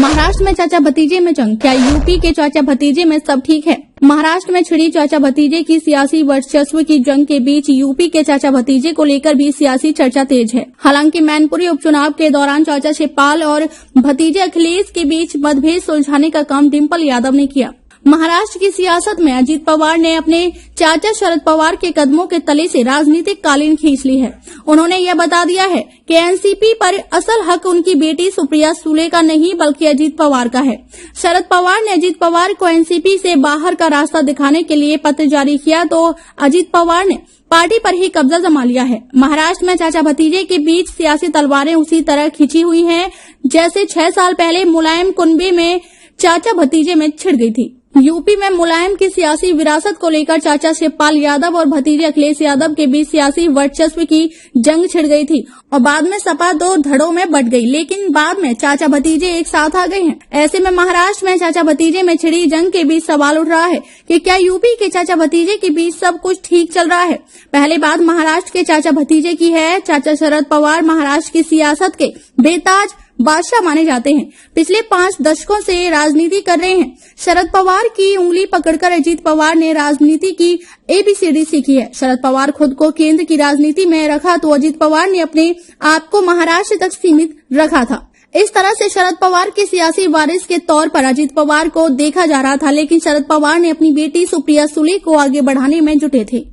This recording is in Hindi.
महाराष्ट्र में चाचा भतीजे में जंग, क्या यूपी के चाचा भतीजे में सब ठीक है? महाराष्ट्र में छिड़ी चाचा भतीजे की सियासी वर्चस्व की जंग के बीच यूपी के चाचा भतीजे को लेकर भी सियासी चर्चा तेज है। हालांकि मैनपुरी उपचुनाव के दौरान चाचा शिवपाल और भतीजे अखिलेश के बीच मतभेद सुलझाने का काम डिम्पल यादव ने किया। महाराष्ट्र की सियासत में अजीत पवार ने अपने चाचा शरद पवार के कदमों के तले से राजनीतिक कालीन खींच ली है। उन्होंने यह बता दिया है कि एनसीपी पर असल हक उनकी बेटी सुप्रिया सुले का नहीं बल्कि अजीत पवार का है। शरद पवार ने अजीत पवार को एनसीपी से बाहर का रास्ता दिखाने के लिए पत्र जारी किया तो अजीत पवार ने पार्टी पर ही कब्जा जमा लिया है। महाराष्ट्र में चाचा भतीजे के बीच सियासी तलवारें उसी तरह खिंची हुई हैं जैसे 6 साल पहले मुलायम कुनबे में चाचा भतीजे में छिड़ गई थी। यूपी में मुलायम की सियासी विरासत को लेकर चाचा शिवपाल यादव और भतीजे अखिलेश यादव के बीच सियासी वर्चस्व की जंग छिड़ गई थी और बाद में सपा 2 धड़ों में बंट गई, लेकिन बाद में चाचा भतीजे एक साथ आ गए हैं। ऐसे में महाराष्ट्र में चाचा भतीजे में छिड़ी जंग के बीच सवाल उठ रहा है कि क्या यूपी के चाचा भतीजे के बीच सब कुछ ठीक चल रहा है? पहले बात महाराष्ट्र के चाचा भतीजे की है। चाचा शरद पवार महाराष्ट्र की सियासत के बेताज बादशाह माने जाते हैं। पिछले 5 दशकों से राजनीति कर रहे हैं। शरद पवार की उंगली पकड़कर अजीत पवार ने राजनीति की ABCD सीखी है। शरद पवार खुद को केंद्र की राजनीति में रखा तो अजीत पवार ने अपने आप को महाराष्ट्र तक सीमित रखा था। इस तरह से शरद पवार के सियासी वारिस के तौर पर अजीत पवार को देखा जा रहा था, लेकिन शरद पवार ने अपनी बेटी सुप्रिया सुले को आगे बढ़ाने में जुटे थे।